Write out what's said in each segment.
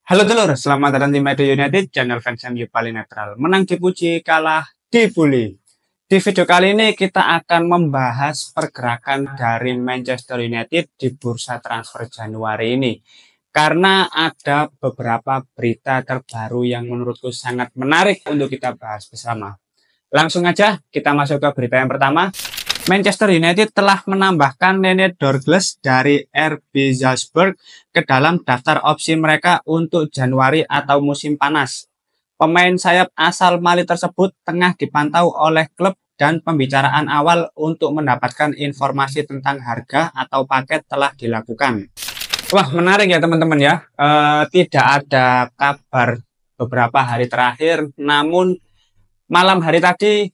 Halo dulur, selamat datang di Media United, channel fans MU paling netral. Menang dipuji, kalah dibully. Di video kali ini kita akan membahas pergerakan dari Manchester United di bursa transfer Januari ini. Karena ada beberapa berita terbaru yang menurutku sangat menarik untuk kita bahas bersama. Langsung aja kita masuk ke berita yang pertama. Manchester United telah menambahkan Nene Dorgles dari RB Salzburg ke dalam daftar opsi mereka untuk Januari atau musim panas. Pemain sayap asal Mali tersebut tengah dipantau oleh klub dan pembicaraan awal untuk mendapatkan informasi tentang harga atau paket telah dilakukan. Wah, menarik ya teman-teman ya. Tidak ada kabar beberapa hari terakhir, namun malam hari tadi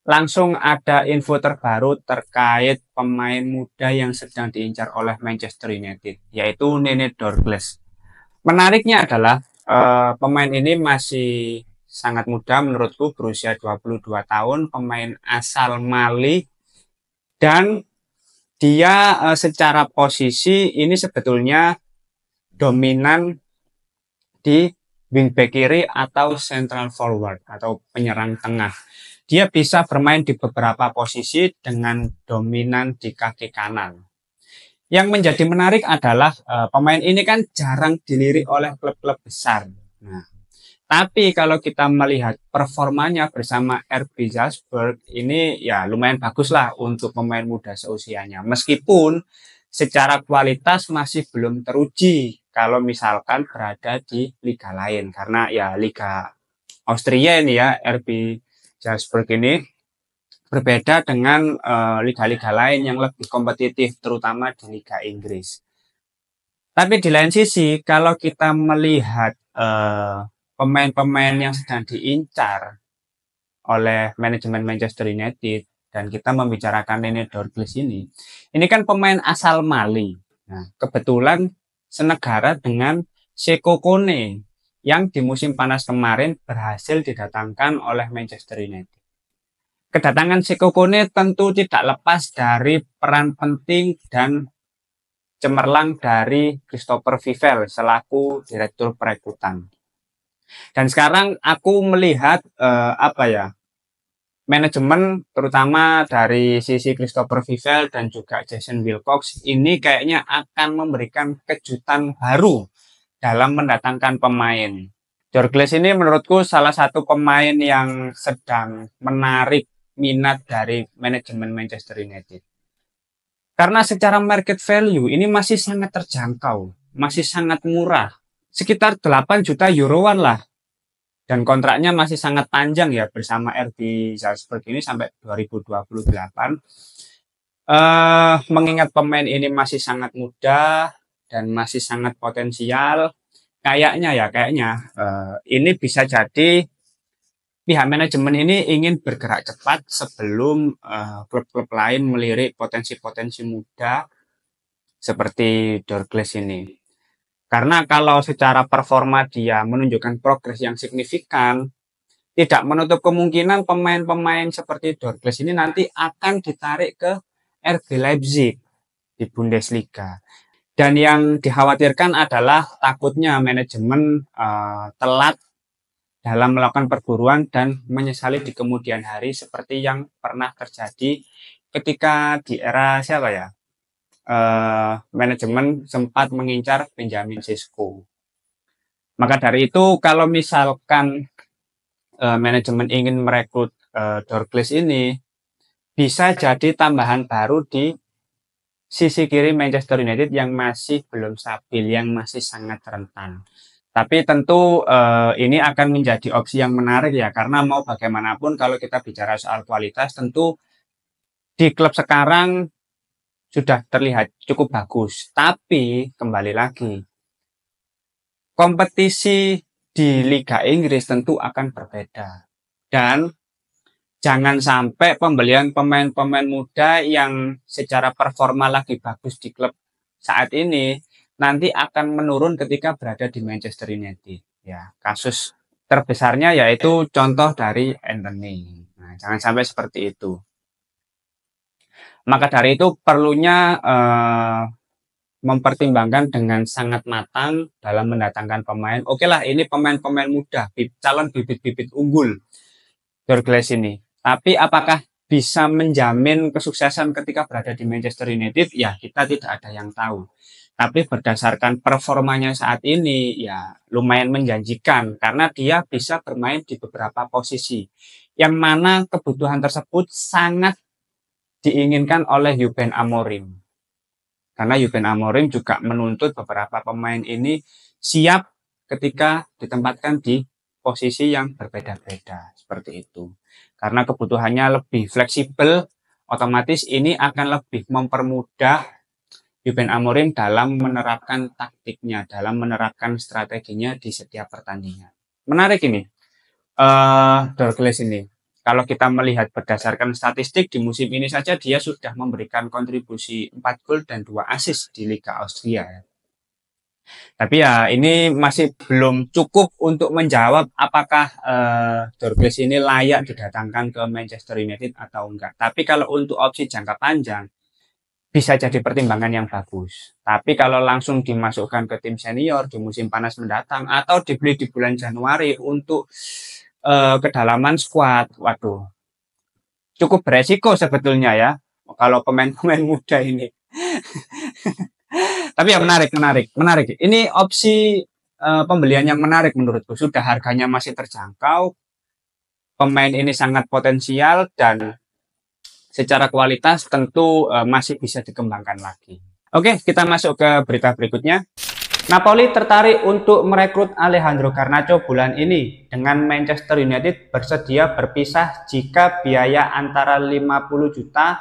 langsung ada info terbaru terkait pemain muda yang sedang diincar oleh Manchester United, yaitu Nene Dorgles. Menariknya adalah pemain ini masih sangat muda menurutku, berusia 22 tahun, pemain asal Mali, dan dia secara posisi ini sebetulnya dominan di wingback kiri atau central forward atau penyerang tengah. Dia bisa bermain di beberapa posisi dengan dominan di kaki kanan. Yang menjadi menarik adalah pemain ini kan jarang dilirik oleh klub-klub besar. Nah, tapi kalau kita melihat performanya bersama RB Salzburg ini ya lumayan bagus lah untuk pemain muda seusianya. Meskipun secara kualitas masih belum teruji kalau misalkan berada di liga lain. Karena ya liga Austria ini ya RB Salzburg ini berbeda dengan liga-liga lain yang lebih kompetitif, terutama di Liga Inggris. Tapi di lain sisi, kalau kita melihat pemain-pemain yang sedang diincar oleh manajemen Manchester United, dan kita membicarakan Nene Dorgles ini kan pemain asal Mali. Nah, kebetulan senegara dengan Seko Kone yang di musim panas kemarin berhasil didatangkan oleh Manchester United. Kedatangan Seko Kone tentu tidak lepas dari peran penting dan cemerlang dari Christopher Vivell selaku direktur perekrutan. Dan sekarang aku melihat manajemen terutama dari sisi Christopher Vivell dan juga Jason Wilcox ini kayaknya akan memberikan kejutan baru dalam mendatangkan pemain. Dorgles ini menurutku salah satu pemain yang sedang menarik minat dari manajemen Manchester United. Karena secara market value ini masih sangat terjangkau, masih sangat murah. Sekitar 8 juta euroan lah. Dan kontraknya masih sangat panjang ya bersama RB Salzburg ini sampai 2028. Mengingat pemain ini masih sangat muda dan masih sangat potensial, kayaknya ini bisa jadi pihak manajemen ini ingin bergerak cepat sebelum klub-klub lain melirik potensi-potensi muda seperti Dorgles ini. Karena kalau secara performa dia menunjukkan progres yang signifikan, tidak menutup kemungkinan pemain-pemain seperti Dorgles ini nanti akan ditarik ke RB Leipzig di Bundesliga. Dan yang dikhawatirkan adalah takutnya manajemen telat dalam melakukan perburuan dan menyesali di kemudian hari seperti yang pernah terjadi ketika di era siapa ya, manajemen sempat mengincar Benjamin Sesko. Maka dari itu kalau misalkan manajemen ingin merekrut Dorgles ini, bisa jadi tambahan baru di sisi kiri Manchester United yang masih belum stabil, yang masih sangat rentan. Tapi tentu ini akan menjadi opsi yang menarik ya, karena mau bagaimanapun kalau kita bicara soal kualitas, tentu di klub sekarang sudah terlihat cukup bagus. Tapi kembali lagi, kompetisi di Liga Inggris tentu akan berbeda. Dan jangan sampai pembelian pemain-pemain muda yang secara performa lagi bagus di klub saat ini nanti akan menurun ketika berada di Manchester United. Ya, kasus terbesarnya yaitu contoh dari Anthony. Nah, jangan sampai seperti itu. Maka dari itu perlunya mempertimbangkan dengan sangat matang dalam mendatangkan pemain. Oke lah, ini pemain-pemain muda, calon bibit-bibit unggul Douglas ini. Tapi apakah bisa menjamin kesuksesan ketika berada di Manchester United? Ya, kita tidak ada yang tahu. Tapi berdasarkan performanya saat ini, ya lumayan menjanjikan karena dia bisa bermain di beberapa posisi. Yang mana kebutuhan tersebut sangat diinginkan oleh Ruben Amorim. Karena Ruben Amorim juga menuntut beberapa pemain ini siap ketika ditempatkan di posisi yang berbeda-beda. Seperti itu. Karena kebutuhannya lebih fleksibel, otomatis ini akan lebih mempermudah Ruben Amorim dalam menerapkan taktiknya, dalam menerapkan strateginya di setiap pertandingan. Menarik ini, Douglas ini. Kalau kita melihat berdasarkan statistik di musim ini saja dia sudah memberikan kontribusi 4 gol dan 2 assist di Liga Austria. Tapi ya ini masih belum cukup untuk menjawab apakah Douglas ini layak didatangkan ke Manchester United atau enggak. Tapi kalau untuk opsi jangka panjang bisa jadi pertimbangan yang bagus. Tapi kalau langsung dimasukkan ke tim senior di musim panas mendatang atau dibeli di bulan Januari untuk kedalaman squad, waduh, cukup beresiko sebetulnya ya kalau pemain-pemain muda ini. Tapi ya menarik. Ini opsi pembelian yang menarik menurutku. Sudah harganya masih terjangkau, pemain ini sangat potensial dan secara kualitas tentu masih bisa dikembangkan lagi. Oke, kita masuk ke berita berikutnya. Napoli tertarik untuk merekrut Alejandro Garnacho bulan ini dengan Manchester United bersedia berpisah jika biaya antara 50 juta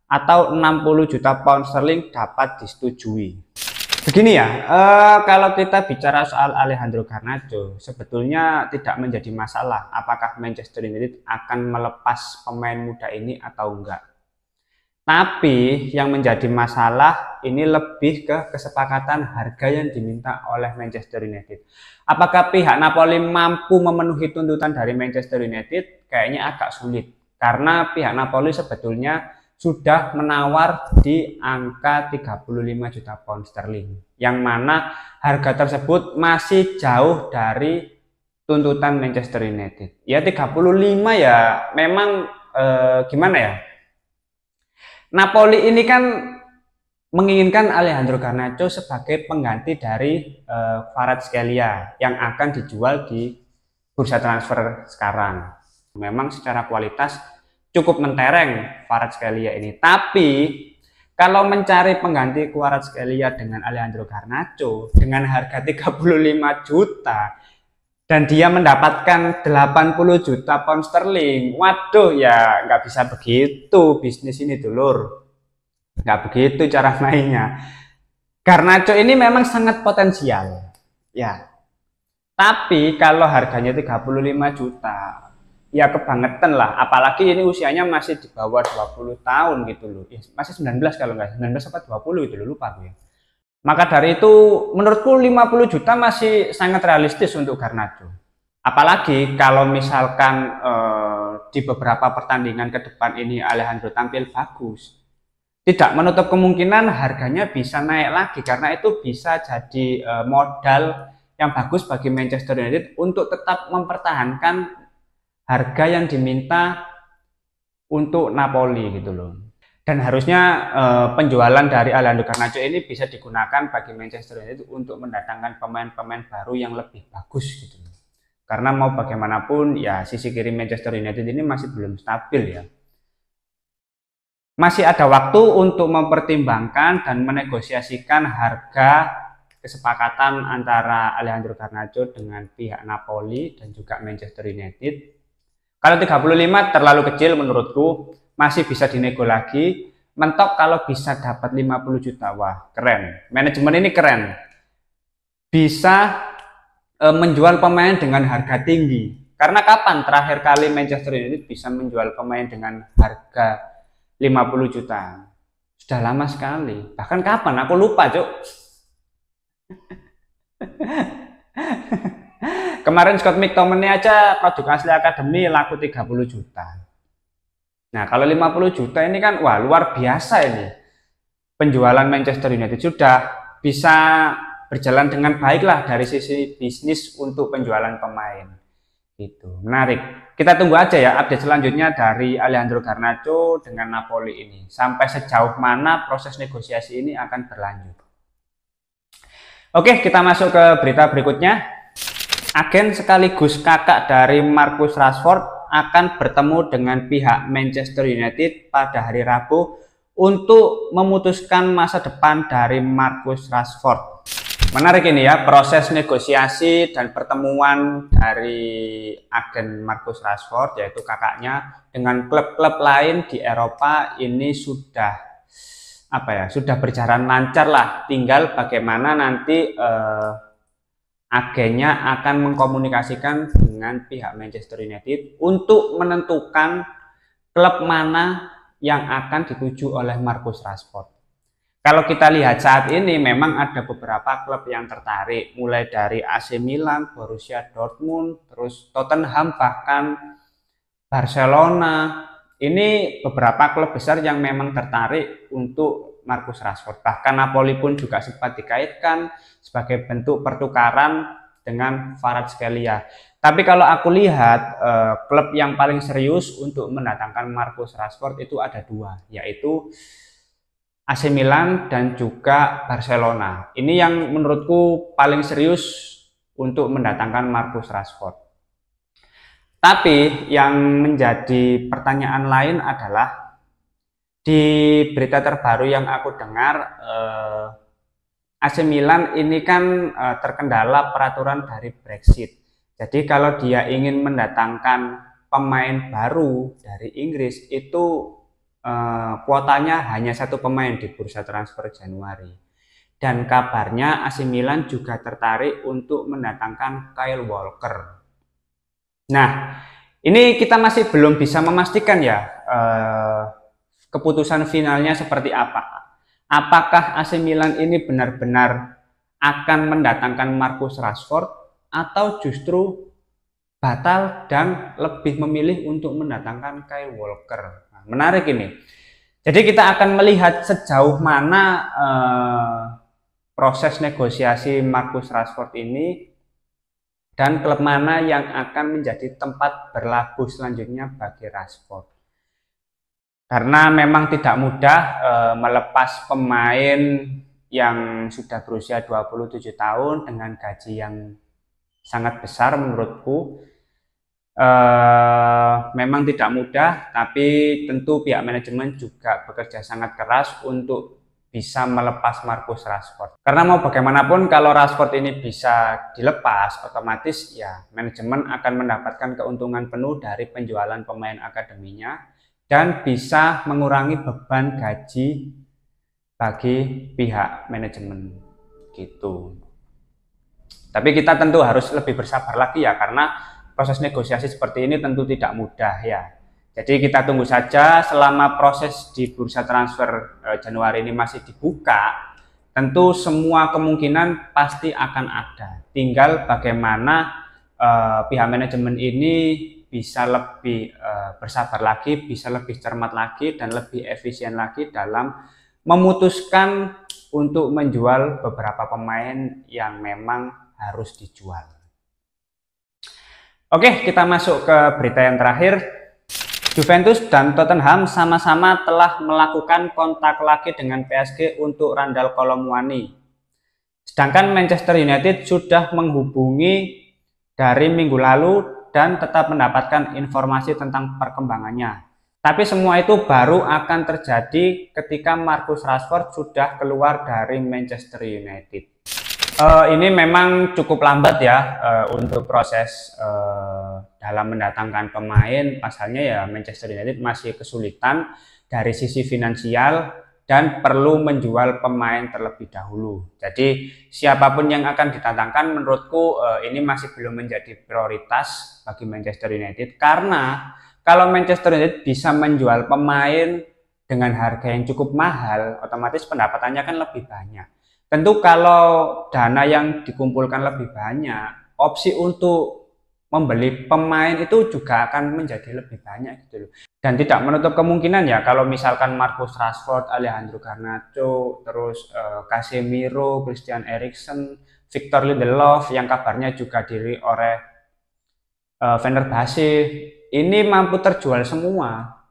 atau 60 juta pound sterling dapat disetujui. Begini ya, kalau kita bicara soal Alejandro Garnacho, sebetulnya tidak menjadi masalah apakah Manchester United akan melepas pemain muda ini atau enggak. Tapi yang menjadi masalah ini lebih ke kesepakatan harga yang diminta oleh Manchester United. Apakah pihak Napoli mampu memenuhi tuntutan dari Manchester United? Kayaknya agak sulit. Karena pihak Napoli sebetulnya sudah menawar di angka 35 juta pound sterling. Yang mana harga tersebut masih jauh dari tuntutan Manchester United. Ya 35 ya memang gimana ya? Napoli ini kan menginginkan Alejandro Garnacho sebagai pengganti dari Kvaratskhelia yang akan dijual di bursa transfer sekarang. Memang secara kualitas cukup mentereng Kvaratskhelia ini. Tapi kalau mencari pengganti Kvaratskhelia dengan Alejandro Garnacho dengan harga 35 juta dan dia mendapatkan 80 juta pound sterling, waduh ya nggak bisa begitu bisnis ini dulur, nggak begitu cara mainnya. Garnacho ini memang sangat potensial ya, tapi kalau harganya 35 juta ya kebangetan lah, apalagi ini usianya masih di bawah 20 tahun gitu loh, ya, masih 19 kalau nggak 19 apa 20 gitu loh, lupa gue. Maka dari itu menurutku 50 juta masih sangat realistis untuk Garnacho. Apalagi kalau misalkan di beberapa pertandingan ke depan ini Alejandro tampil bagus. Tidak menutup kemungkinan harganya bisa naik lagi karena itu bisa jadi modal yang bagus bagi Manchester United untuk tetap mempertahankan harga yang diminta untuk Napoli gitu loh. Dan harusnya penjualan dari Alejandro Garnacho ini bisa digunakan bagi Manchester United untuk mendatangkan pemain-pemain baru yang lebih bagus gitu. Karena mau bagaimanapun ya sisi kiri Manchester United ini masih belum stabil ya. Masih ada waktu untuk mempertimbangkan dan menegosiasikan harga kesepakatan antara Alejandro Garnacho dengan pihak Napoli dan juga Manchester United. Kalau 35 terlalu kecil menurutku, masih bisa dinego lagi. Mentok kalau bisa dapat 50 juta, wah keren. Manajemen ini keren, bisa menjual pemain dengan harga tinggi. Karena kapan terakhir kali Manchester United bisa menjual pemain dengan harga 50 juta? Sudah lama sekali. Bahkan kapan? Aku lupa, Cuk. Kemarin Scott McTominay aja produk asli akademi laku 30 juta. Nah, kalau 50 juta ini kan wah luar biasa ini. Penjualan Manchester United sudah bisa berjalan dengan baik lah dari sisi bisnis untuk penjualan pemain. Gitu. Menarik. Kita tunggu aja ya update selanjutnya dari Alejandro Garnacho dengan Napoli ini. Sampai sejauh mana proses negosiasi ini akan berlanjut. Oke, kita masuk ke berita berikutnya. Agen sekaligus kakak dari Marcus Rashford akan bertemu dengan pihak Manchester United pada hari Rabu untuk memutuskan masa depan dari Marcus Rashford. Menarik ini ya, proses negosiasi dan pertemuan dari agen Marcus Rashford, yaitu kakaknya, dengan klub-klub lain di Eropa ini sudah sudah berjalan lancar lah. Tinggal bagaimana nanti agennya akan mengkomunikasikan dengan pihak Manchester United untuk menentukan klub mana yang akan dituju oleh Marcus Rashford. Kalau kita lihat saat ini memang ada beberapa klub yang tertarik, mulai dari AC Milan, Borussia Dortmund, terus Tottenham, bahkan Barcelona. Ini beberapa klub besar yang memang tertarik untuk Marcus Rashford. Bahkan Napoli pun juga sempat dikaitkan sebagai bentuk pertukaran dengan Kvaratskhelia. Tapi kalau aku lihat klub yang paling serius untuk mendatangkan Marcus Rashford itu ada dua, yaitu AC Milan dan juga Barcelona. Ini yang menurutku paling serius untuk mendatangkan Marcus Rashford. Tapi yang menjadi pertanyaan lain adalah di berita terbaru yang aku dengar, AC Milan ini kan terkendala peraturan dari Brexit. Jadi kalau dia ingin mendatangkan pemain baru dari Inggris itu kuotanya hanya satu pemain di bursa transfer Januari. Dan kabarnya AC Milan juga tertarik untuk mendatangkan Kyle Walker. Nah, ini kita masih belum bisa memastikan ya keputusan finalnya seperti apa. Apakah AC Milan ini benar-benar akan mendatangkan Marcus Rashford atau justru batal dan lebih memilih untuk mendatangkan Kyle Walker. Menarik ini. Jadi kita akan melihat sejauh mana proses negosiasi Marcus Rashford ini dan klub mana yang akan menjadi tempat berlabuh selanjutnya bagi Rashford. Karena memang tidak mudah melepas pemain yang sudah berusia 27 tahun dengan gaji yang sangat besar menurutku. Memang tidak mudah, tapi tentu pihak manajemen juga bekerja sangat keras untuk bisa melepas Marcus Rashford. Karena mau bagaimanapun kalau Rashford ini bisa dilepas, otomatis ya manajemen akan mendapatkan keuntungan penuh dari penjualan pemain akademinya dan bisa mengurangi beban gaji bagi pihak manajemen gitu. Tapi kita tentu harus lebih bersabar lagi ya, karena proses negosiasi seperti ini tentu tidak mudah ya. Jadi kita tunggu saja selama proses di bursa transfer Januari ini masih dibuka. Tentu semua kemungkinan pasti akan ada. Tinggal bagaimana pihak manajemen ini bisa lebih bersabar lagi, bisa lebih cermat lagi dan lebih efisien lagi dalam memutuskan untuk menjual beberapa pemain yang memang harus dijual. Oke, kita masuk ke berita yang terakhir. Juventus dan Tottenham sama-sama telah melakukan kontak lagi dengan PSG untuk Randal Kolo Muani. Sedangkan Manchester United sudah menghubungi dari minggu lalu dan tetap mendapatkan informasi tentang perkembangannya. Tapi semua itu baru akan terjadi ketika Marcus Rashford sudah keluar dari Manchester United. Ini memang cukup lambat ya untuk proses dalam mendatangkan pemain. Pasalnya ya Manchester United masih kesulitan dari sisi finansial dan perlu menjual pemain terlebih dahulu. Jadi siapapun yang akan didatangkan menurutku ini masih belum menjadi prioritas bagi Manchester United, karena kalau Manchester United bisa menjual pemain dengan harga yang cukup mahal, otomatis pendapatannya kan lebih banyak. Tentu kalau dana yang dikumpulkan lebih banyak, opsi untuk membeli pemain itu juga akan menjadi lebih banyak gitu loh. Dan tidak menutup kemungkinan ya kalau misalkan Marcus Rashford, Alejandro Garnacho, terus Casemiro, Christian Eriksen, Victor Lindelof yang kabarnya juga diri oleh Fenerbahce ini mampu terjual semua.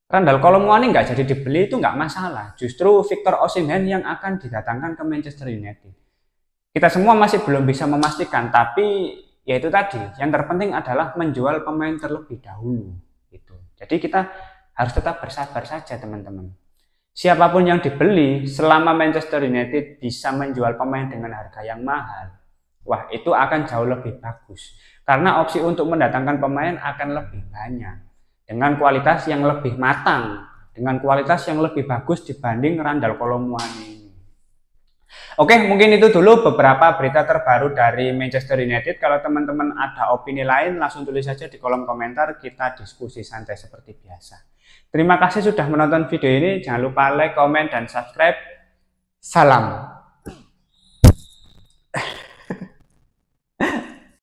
Randal Kolomuani nggak jadi dibeli itu nggak masalah. Justru Victor Osimhen yang akan didatangkan ke Manchester United. Kita semua masih belum bisa memastikan, tapi ya itu tadi, yang terpenting adalah menjual pemain terlebih dahulu. Gitu. Jadi kita harus tetap bersabar saja teman-teman. Siapapun yang dibeli, selama Manchester United bisa menjual pemain dengan harga yang mahal, wah itu akan jauh lebih bagus. Karena opsi untuk mendatangkan pemain akan lebih banyak. Dengan kualitas yang lebih matang, dengan kualitas yang lebih bagus dibanding Randal Kolomuani. Oke, mungkin itu dulu beberapa berita terbaru dari Manchester United. Kalau teman-teman ada opini lain, langsung tulis saja di kolom komentar, kita diskusi santai seperti biasa. Terima kasih sudah menonton video ini, jangan lupa like, komen, dan subscribe. Salam.